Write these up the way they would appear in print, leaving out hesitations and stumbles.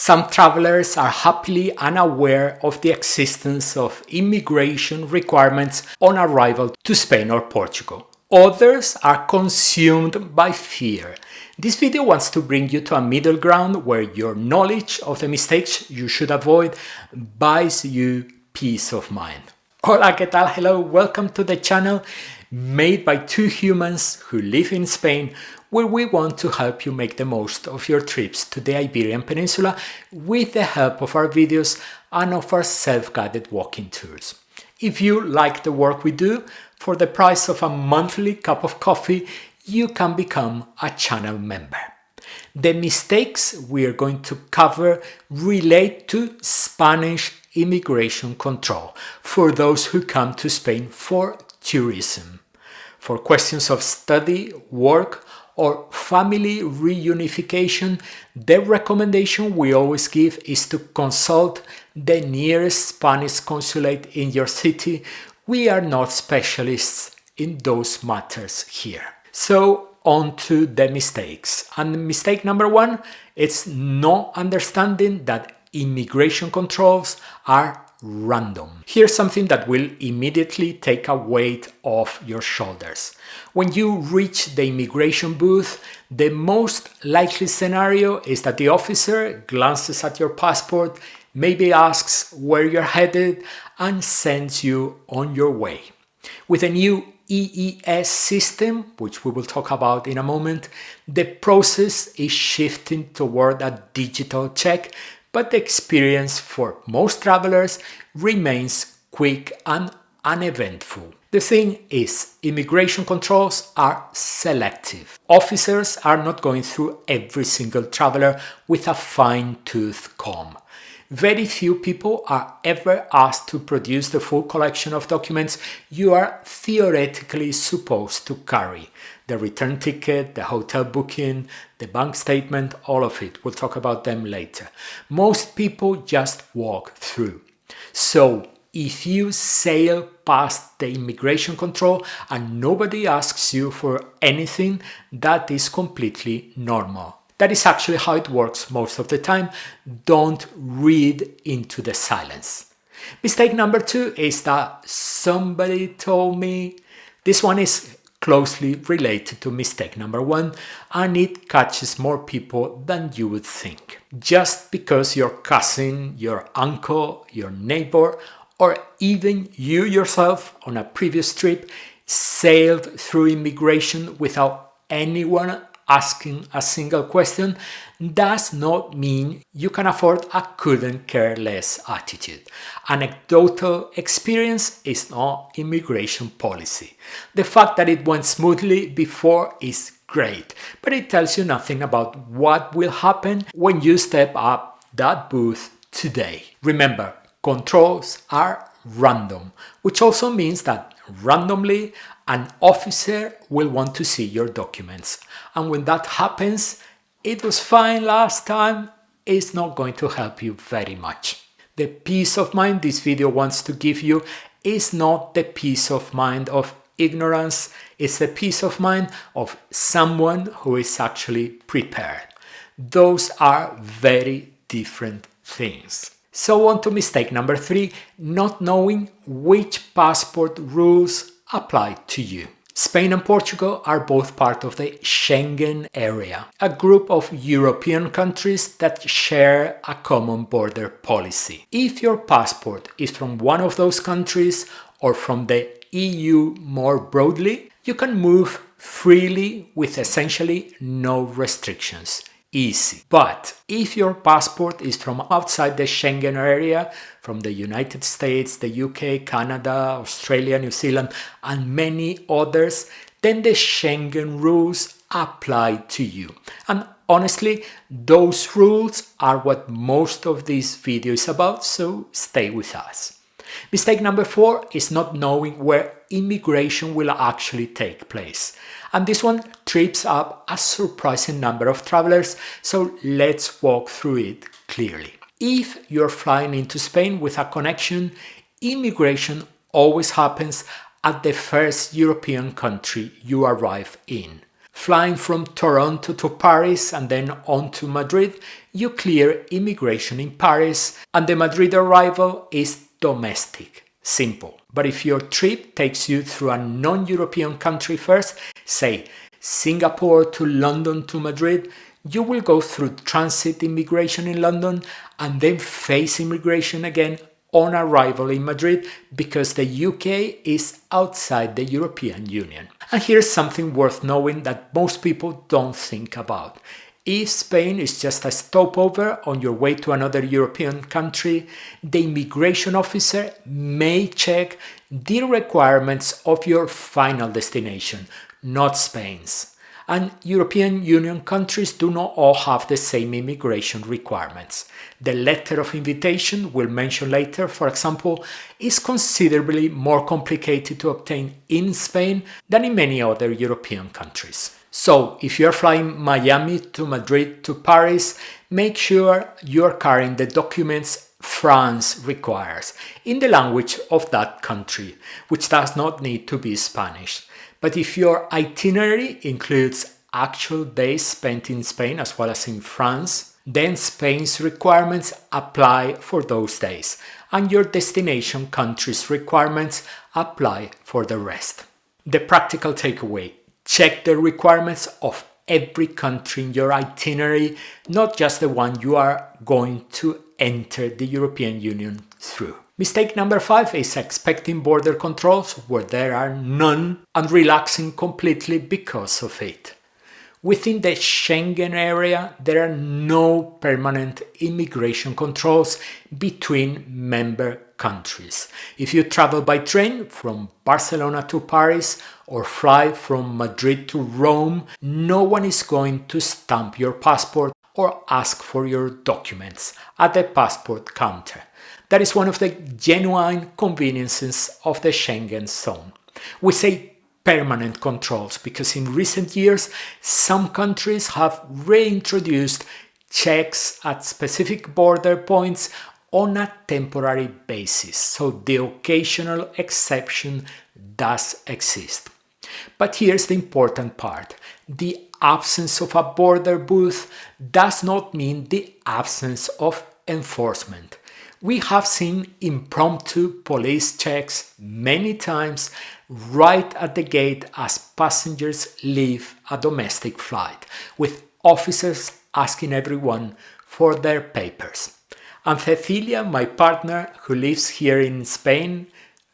Some travelers are happily unaware of the existence of immigration requirements on arrival to Spain or Portugal. Others are consumed by fear. This video wants to bring you to a middle ground where your knowledge of the mistakes you should avoid buys you peace of mind. Hola, ¿qué tal? Hello, welcome to the channel made by two humans who live in Spain, where we want to help you make the most of your trips to the Iberian Peninsula with the help of our videos and of our self-guided walking tours. If you like the work we do, for the price of a monthly cup of coffee, you can become a channel member. The mistakes we are going to cover relate to Spanish immigration control for those who come to Spain for tourism. For questions of study, work, or family reunification, the recommendation we always give is to consult the nearest Spanish consulate in your city. We are not specialists in those matters here. So on to the mistakes. And mistake number one, it's not understanding that immigration controls are random. Here's something that will immediately take a weight off your shoulders. When you reach the immigration booth, the most likely scenario is that the officer glances at your passport, maybe asks where you're headed, and sends you on your way. With a new ETIAS system, which we will talk about in a moment, the process is shifting toward a digital check, but the experience for most travelers remains quick and uneventful. The thing is, immigration controls are selective. Officers are not going through every single traveler with a fine-tooth comb. Very few people are ever asked to produce the full collection of documents you are theoretically supposed to carry. The return ticket, the hotel booking, the bank statement, all of it. We'll talk about them later. Most people just walk through. So if you sail past the immigration control and nobody asks you for anything, that is completely normal. That is actually how it works most of the time. Don't read into the silence. Mistake number two is that somebody told me. This one is closely related to mistake number one, and it catches more people than you would think. Just because your cousin, your uncle, your neighbor, or even you yourself on a previous trip sailed through immigration without anyone asking a single question does not mean you can afford a couldn't care less attitude. Anecdotal experience is not immigration policy. The fact that it went smoothly before is great, but it tells you nothing about what will happen when you step up that booth today. Remember, controls are random, which also means that randomly an officer will want to see your documents. And when that happens, it was fine last time, is not going to help you very much. The peace of mind this video wants to give you is not the peace of mind of ignorance, it's the peace of mind of someone who is actually prepared. Those are very different things. So on to mistake number three, not knowing which passport rules apply to you. Spain and Portugal are both part of the Schengen area, a group of European countries that share a common border policy. If your passport is from one of those countries or from the EU more broadly, you can move freely with essentially no restrictions. Easy. But if your passport is from outside the Schengen area, from the United States, the UK, Canada, Australia, New Zealand, and many others, then the Schengen rules apply to you. And honestly, those rules are what most of this video is about, so stay with us. Mistake number four is not knowing where immigration will actually take place. And this one trips up a surprising number of travelers, so let's walk through it clearly. If you're flying into Spain with a connection, immigration always happens at the first European country you arrive in. Flying from Toronto to Paris and then on to Madrid, you clear immigration in Paris and the Madrid arrival is domestic. Simple. But if your trip takes you through a non-European country first, say Singapore to London to Madrid, you will go through transit immigration in London and then face immigration again on arrival in Madrid because the UK is outside the European Union. And here's something worth knowing that most people don't think about. If Spain is just a stopover on your way to another European country, the immigration officer may check the requirements of your final destination, not Spain's. And European Union countries do not all have the same immigration requirements. The letter of invitation, we'll mention later, for example, is considerably more complicated to obtain in Spain than in many other European countries. So, if you're flying Miami to Madrid to Paris, make sure you're carrying the documents France requires in the language of that country, which does not need to be Spanish. But if your itinerary includes actual days spent in Spain as well as in France, then Spain's requirements apply for those days, and your destination country's requirements apply for the rest. The practical takeaway: check the requirements of every country in your itinerary, not just the one you are going to enter the European Union through. Mistake number 5 is expecting border controls where there are none and relaxing completely because of it. Within the Schengen area, there are no permanent immigration controls between member countries. If you travel by train from Barcelona to Paris or fly from Madrid to Rome, no one is going to stamp your passport or ask for your documents at the passport counter. That is one of the genuine conveniences of the Schengen zone. We say permanent controls because in recent years, some countries have reintroduced checks at specific border points on a temporary basis, so the occasional exception does exist. But here's the important part. The absence of a border booth does not mean the absence of enforcement. We have seen impromptu police checks many times right at the gate as passengers leave a domestic flight, with officers asking everyone for their papers. And Cecilia, my partner, who lives here in Spain,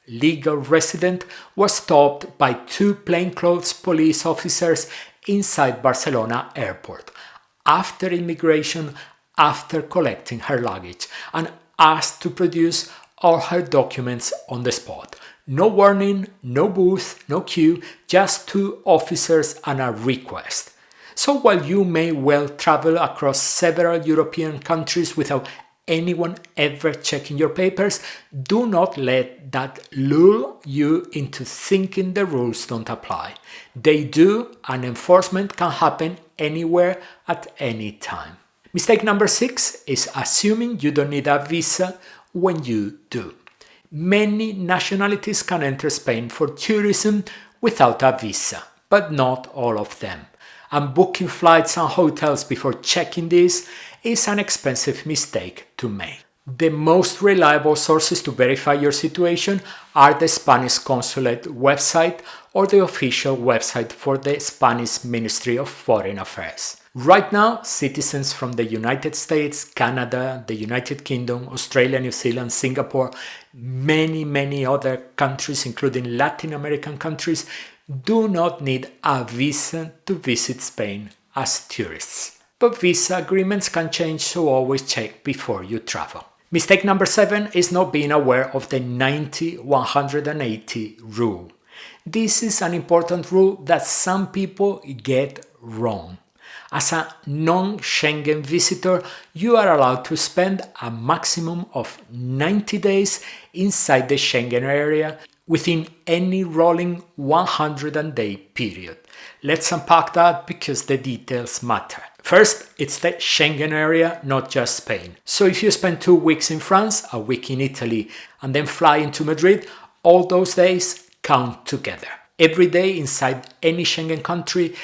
legal resident, was stopped by 2 plainclothes police officers inside Barcelona airport after immigration, after collecting her luggage, and asked to produce all her documents on the spot. No warning, no booth, no queue, just 2 officers and a request. So while you may well travel across several European countries without anyone ever checking your papers, do not let that lull you into thinking the rules don't apply. They do, and enforcement can happen anywhere at any time. Mistake number 6 is assuming you don't need a visa when you do. Many nationalities can enter Spain for tourism without a visa, but not all of them. And booking flights and hotels before checking this is an expensive mistake to make. The most reliable sources to verify your situation are the Spanish Consulate website or the official website for the Spanish Ministry of Foreign Affairs. Right now, citizens from the United States, Canada, the United Kingdom, Australia, New Zealand, Singapore, many other countries, including Latin American countries, do not need a visa to visit Spain as tourists. But visa agreements can change, so always check before you travel. Mistake number 7 is not being aware of the 90-180 rule. This is an important rule that some people get wrong. As a non-Schengen visitor, you are allowed to spend a maximum of 90 days inside the Schengen area within any rolling 100-day period. Let's unpack that because the details matter. First, it's the Schengen area, not just Spain. So if you spend 2 weeks in France, a week in Italy, and then fly into Madrid, all those days count together. Every day inside any Schengen country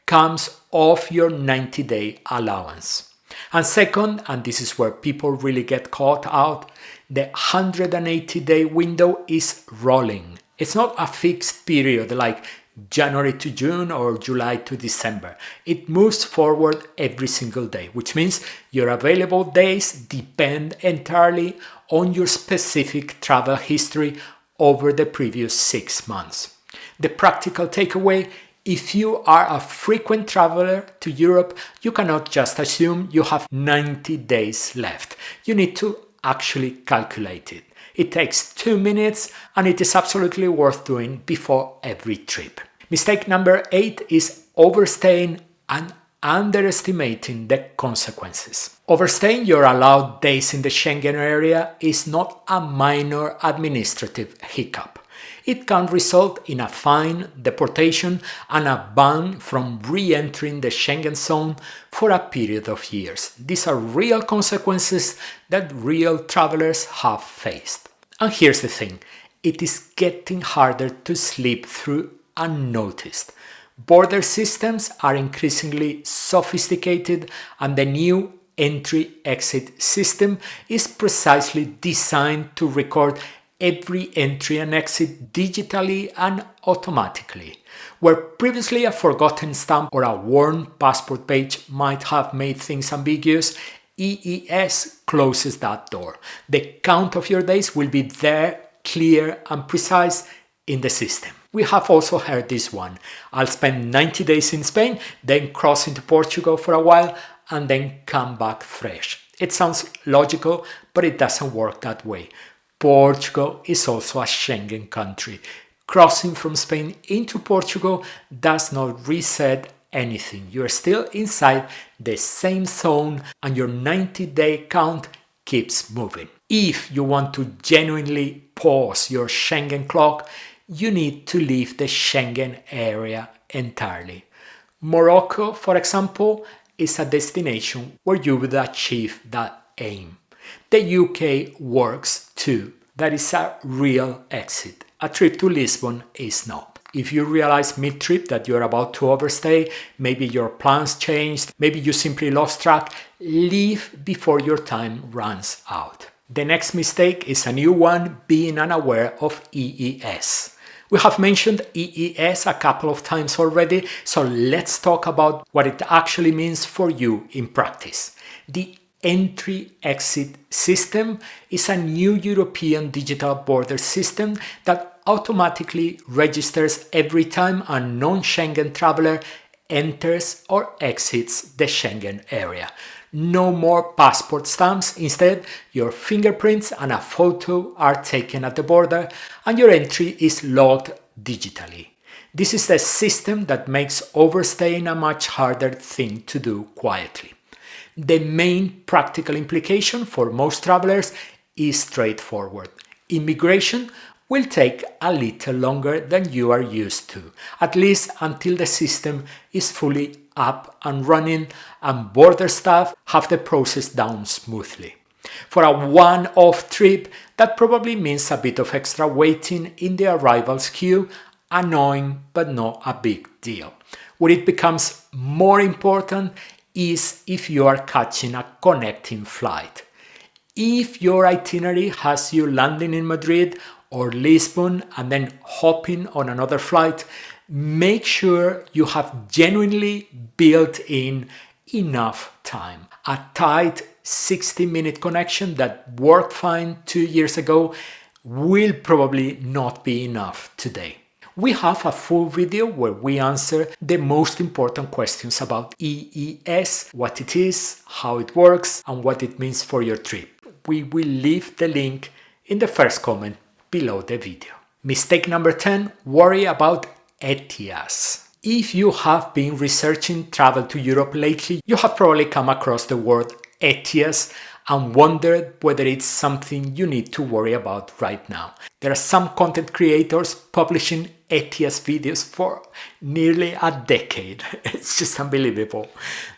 comes off your 90-day allowance. And second, and this is where people really get caught out, the 180-day window is rolling. It's not a fixed period like January to June or July to December. It moves forward every single day, which means your available days depend entirely on your specific travel history over the previous 6 months. The practical takeaway: if you are a frequent traveler to Europe, you cannot just assume you have 90 days left. You need to actually calculate it. It takes 2 minutes and it is absolutely worth doing before every trip. Mistake number 8 is overstaying and underestimating the consequences. Overstaying your allowed days in the Schengen area is not a minor administrative hiccup. It can result in a fine, deportation, and a ban from re-entering the Schengen zone for a period of years. These are real consequences that real travelers have faced. And here's the thing, it is getting harder to slip through unnoticed. Border systems are increasingly sophisticated, and the new entry-exit system is precisely designed to record every entry and exit digitally and automatically. Where previously a forgotten stamp or a worn passport page might have made things ambiguous, EES closes that door. The count of your days will be there, clear and precise in the system. We have also heard this one. I'll spend 90 days in Spain, then cross into Portugal for a while, and then come back fresh. It sounds logical, but it doesn't work that way. Portugal is also a Schengen country. Crossing from Spain into Portugal does not reset anything. You're still inside the same zone and your 90-day count keeps moving. If you want to genuinely pause your Schengen clock, you need to leave the Schengen area entirely. Morocco, for example, is a destination where you would achieve that aim. The UK works too. That is a real exit. A trip to Lisbon is not. If you realize mid-trip that you're about to overstay, maybe your plans changed, maybe you simply lost track, leave before your time runs out. The next mistake is a new one, being unaware of EES. We have mentioned EES a couple of times already, so let's talk about what it actually means for you in practice. The entry-exit system is a new European digital border system that automatically registers every time a non-Schengen traveler enters or exits the Schengen area. No more passport stamps. Instead, your fingerprints and a photo are taken at the border and your entry is logged digitally. This is the system that makes overstaying a much harder thing to do quietly. The main practical implication for most travelers is straightforward. Immigration will take a little longer than you are used to, at least until the system is fully up and running and border staff have the process down smoothly. For a one-off trip, that probably means a bit of extra waiting in the arrivals queue, annoying but not a big deal. Where it becomes more important is if you are catching a connecting flight. If your itinerary has you landing in Madrid or Lisbon and then hopping on another flight, make sure you have genuinely built in enough time. A tight 60-minute connection that worked fine 2 years ago will probably not be enough today. We have a full video where we answer the most important questions about EES, what it is, how it works, and what it means for your trip. We will leave the link in the first comment below the video. Mistake number 10, worry about ETIAS. If you have been researching travel to Europe lately, you have probably come across the word ETIAS and wondered whether it's something you need to worry about right now. There are some content creators publishing ETIAS videos for nearly a decade. It's just unbelievable.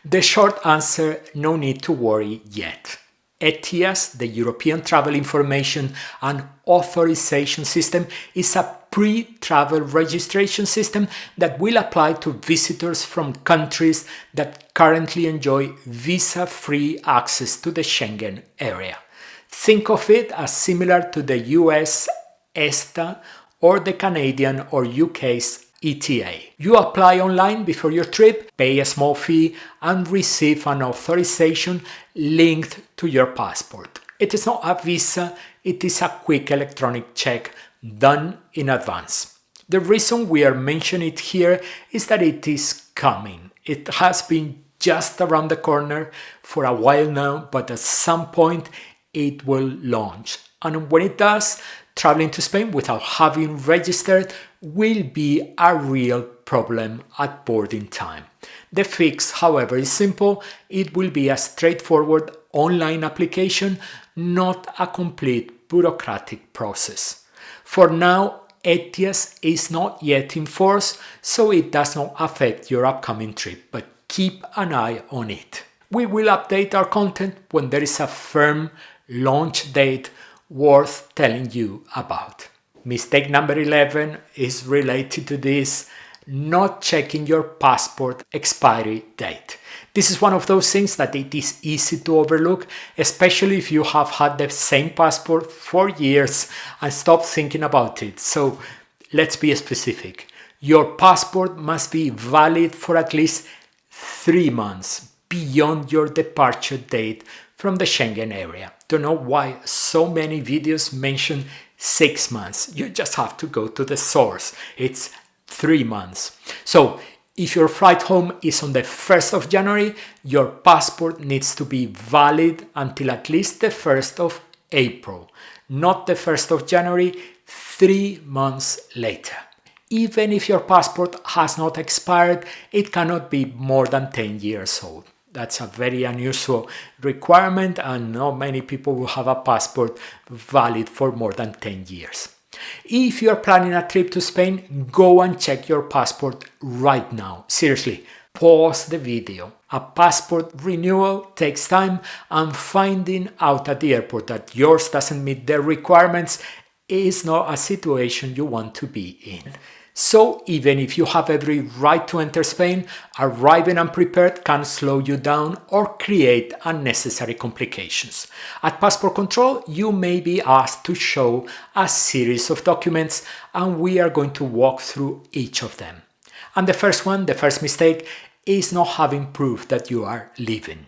The short answer, no need to worry yet. ETIAS, the European Travel Information and Authorization System, is a pre-travel registration system that will apply to visitors from countries that currently enjoy visa-free access to the Schengen area. Think of it as similar to the US ESTA or the Canadian or UK's ETA. You apply online before your trip, pay a small fee, and receive an authorization linked to your passport. It is not a visa, it is a quick electronic check done in advance. The reason we are mentioning it here is that it is coming. It has been just around the corner for a while now, but at some point it will launch. And when it does, traveling to Spain without having registered will be a real problem at boarding time. The fix, however, is simple. It will be a straightforward online application, not a complete bureaucratic process. For now, ETIAS is not yet in force, so it does not affect your upcoming trip, but keep an eye on it. We will update our content when there is a firm launch date worth telling you about. Mistake number 11 is related to this: not checking your passport expiry date. This is one of those things that it is easy to overlook, especially if you have had the same passport for years and stop thinking about it. So let's be specific. Your passport must be valid for at least 3 months beyond your departure date from the Schengen area. Don't know why so many videos mention 6 months. You just have to go to the source. It's 3 months. So if your flight home is on the 1st of January, your passport needs to be valid until at least the 1st of April, not the 1st of January, 3 months later. Even if your passport has not expired, it cannot be more than 10 years old. That's a very unusual requirement, and not many people will have a passport valid for more than 10 years. If you're planning a trip to Spain, go and check your passport right now. Seriously, pause the video. A passport renewal takes time, and finding out at the airport that yours doesn't meet the requirements is not a situation you want to be in. So even if you have every right to enter Spain, arriving unprepared can slow you down or create unnecessary complications. At passport control, you may be asked to show a series of documents, and we are going to walk through each of them. And the first mistake, is not having proof that you are leaving.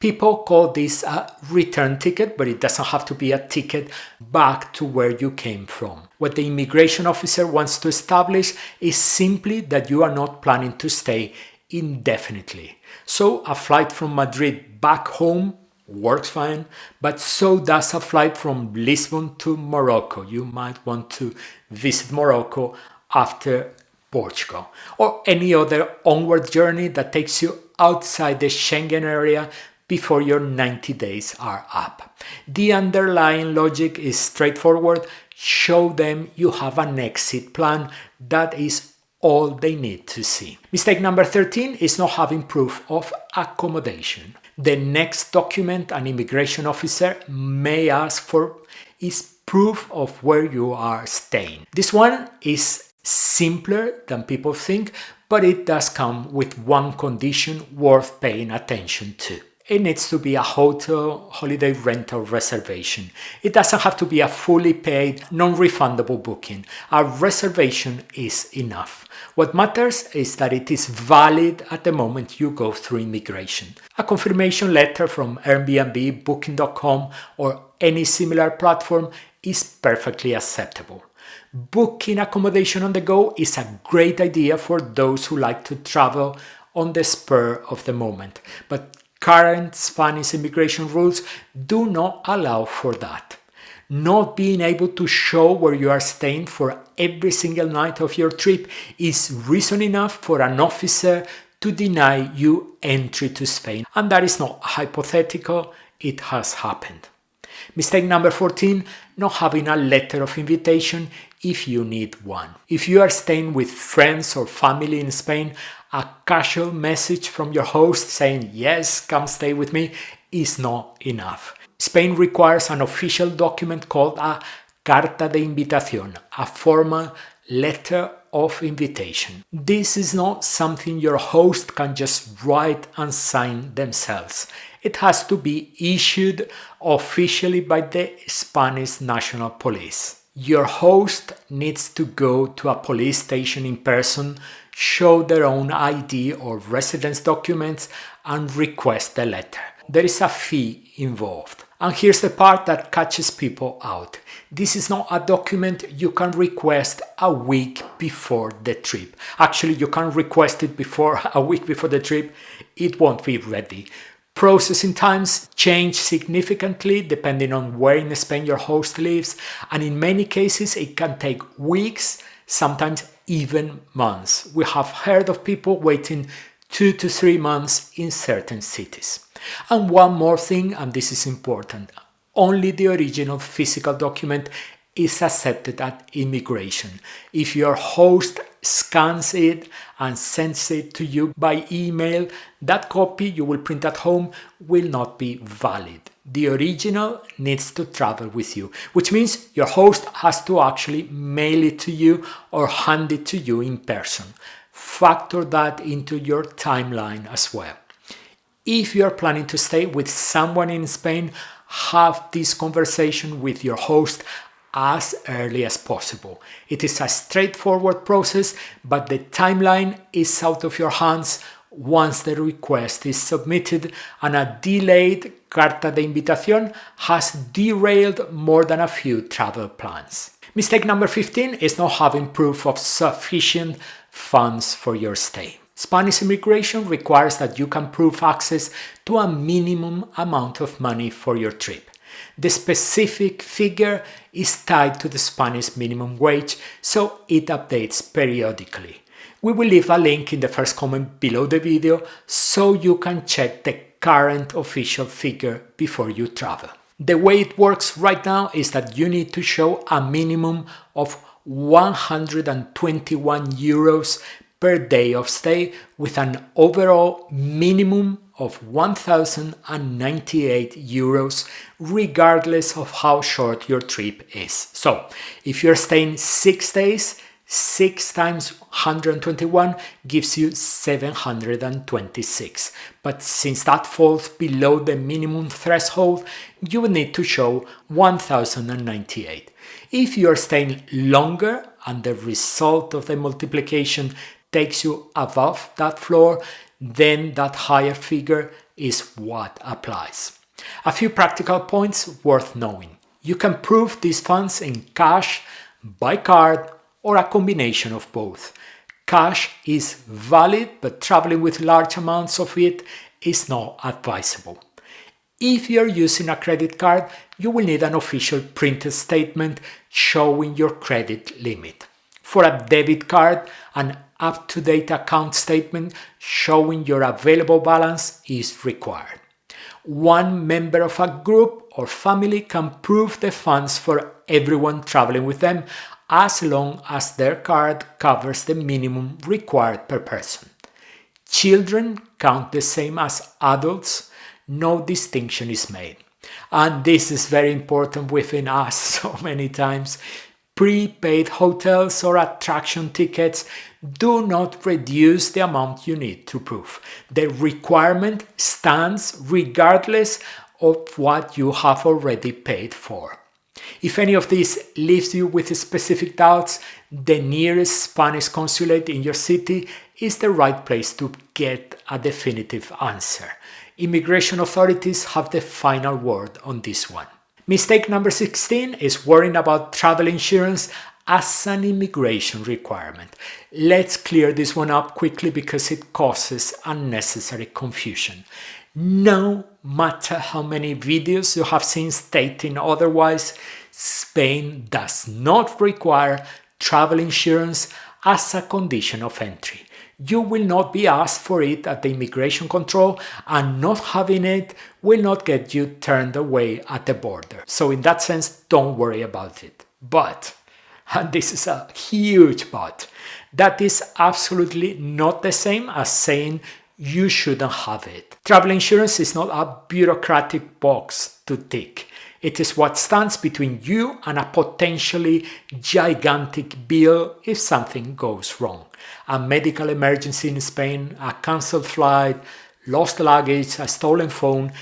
People call this a return ticket, but it doesn't have to be a ticket back to where you came from. What the immigration officer wants to establish is simply that you are not planning to stay indefinitely. So a flight from Madrid back home works fine, but so does a flight from Lisbon to Morocco. You might want to visit Morocco after Portugal, or any other onward journey that takes you outside the Schengen area before your 90 days are up. The underlying logic is straightforward. Show them you have an exit plan. That is all they need to see. Mistake number 13 is not having proof of accommodation. The next document an immigration officer may ask for is proof of where you are staying. This one is simpler than people think, but it does come with one condition worth paying attention to. It needs to be a hotel, holiday rental reservation. It doesn't have to be a fully paid, non-refundable booking. A reservation is enough. What matters is that it is valid at the moment you go through immigration. A confirmation letter from Airbnb, Booking.com, or any similar platform is perfectly acceptable. Booking accommodation on the go is a great idea for those who like to travel on the spur of the moment, but current Spanish immigration rules do not allow for that. Not being able to show where you are staying for every single night of your trip is reason enough for an officer to deny you entry to Spain. And that is not hypothetical, it has happened. Mistake number 14, not having a letter of invitation if you need one. If you are staying with friends or family in Spain, a casual message from your host saying, yes, come stay with me, is not enough. Spain requires an official document called a Carta de invitación, a formal letter of invitation. This is not something your host can just write and sign themselves. It has to be issued officially by the Spanish National Police. Your host needs to go to a police station in person, show their own ID or residence documents, and request the letter. There is a fee involved. And here's the part that catches people out. This is not a document you can request a week before the trip. Actually, you can request it a week before the trip. It won't be ready. Processing times change significantly depending on where in Spain your host lives, and in many cases it can take weeks, sometimes even months. We have heard of people waiting 2 to 3 months in certain cities. And one more thing, and this is important, only the original physical document is accepted at immigration. If your host scans it and sends it to you by email, that copy you will print at home will not be valid. The original needs to travel with you, which means your host has to actually mail it to you or hand it to you in person. Factor that into your timeline as well. If you're planning to stay with someone in Spain, have this conversation with your host as early as possible. It is a straightforward process, but the timeline is out of your hands once the request is submitted, and a delayed Carta de invitación has derailed more than a few travel plans. Mistake number 15 is not having proof of sufficient funds for your stay. Spanish immigration requires that you can prove access to a minimum amount of money for your trip. The specific figure is tied to the Spanish minimum wage, so it updates periodically. We will leave a link in the first comment below the video so you can check the current official figure before you travel. The way it works right now is that you need to show a minimum of 121 euros per day of stay, with an overall minimum of 1,098 euros, regardless of how short your trip is. So, if you're staying 6 days, 6 times 121 gives you 726. But since that falls below the minimum threshold, you will need to show 1,098. If you are staying longer and the result of the multiplication takes you above that floor, then that higher figure is what applies. A few practical points worth knowing. You can prove these funds in cash, by card, or a combination of both. Cash is valid, but traveling with large amounts of it is not advisable. If you're using a credit card, you will need an official printed statement showing your credit limit. For a debit card, an up-to-date account statement showing your available balance is required. One member of a group or family can prove the funds for everyone traveling with them, as long as their card covers the minimum required per person. Children count the same as adults, no distinction is made. And this is very important within us so many times. Prepaid hotels or attraction tickets do not reduce the amount you need to prove. The requirement stands regardless of what you have already paid for. If any of this leaves you with specific doubts, the nearest Spanish consulate in your city is the right place to get a definitive answer. Immigration authorities have the final word on this one. Mistake number 16 is worrying about travel insurance as an immigration requirement. Let's clear this one up quickly because it causes unnecessary confusion. No matter how many videos you have seen stating otherwise, Spain does not require travel insurance as a condition of entry. You will not be asked for it at the immigration control, and not having it will not get you turned away at the border. So in that sense, don't worry about it. But, and this is a huge but, that is absolutely not the same as saying you shouldn't have it. Travel insurance is not a bureaucratic box to tick. It is what stands between you and a potentially gigantic bill if something goes wrong. A medical emergency in Spain, a cancelled flight, lost luggage, a stolen phone,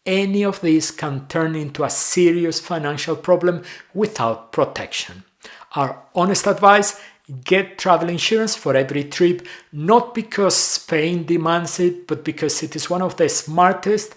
any of these can turn into a serious financial problem without protection. Our honest advice: get travel insurance for every trip, not because Spain demands it, but because it is one of the smartest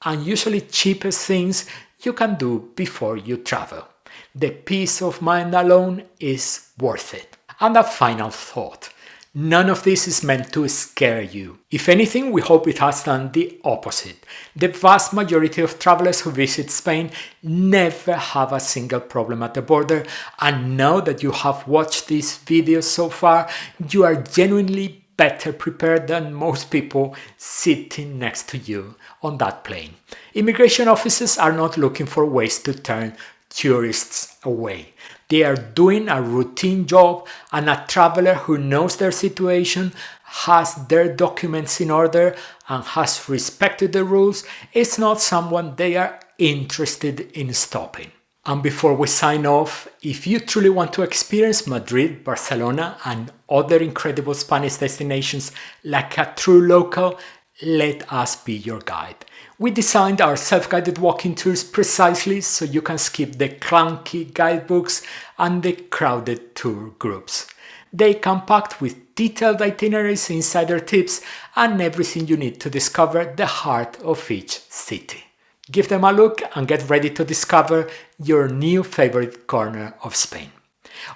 and usually cheapest things you can do before you travel. The peace of mind alone is worth it. And a final thought: none of this is meant to scare you. If anything, we hope it has done the opposite. The vast majority of travelers who visit Spain never have a single problem at the border, and now that you have watched these videos so far, you are genuinely better prepared than most people sitting next to you on that plane. Immigration officers are not looking for ways to turn tourists away. They are doing a routine job, and a traveler who knows their situation, has their documents in order, and has respected the rules is not someone they are interested in stopping. And before we sign off, if you truly want to experience Madrid, Barcelona, and other incredible Spanish destinations like a true local, let us be your guide. We designed our self-guided walking tours precisely so you can skip the clunky guidebooks and the crowded tour groups. They come packed with detailed itineraries, insider tips, and everything you need to discover the heart of each city. Give them a look and get ready to discover your new favorite corner of Spain.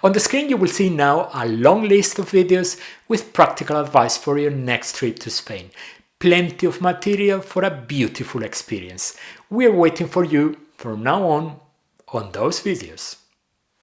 On the screen you will see now a long list of videos with practical advice for your next trip to Spain. Plenty of material for a beautiful experience. We're waiting for you from now on those videos.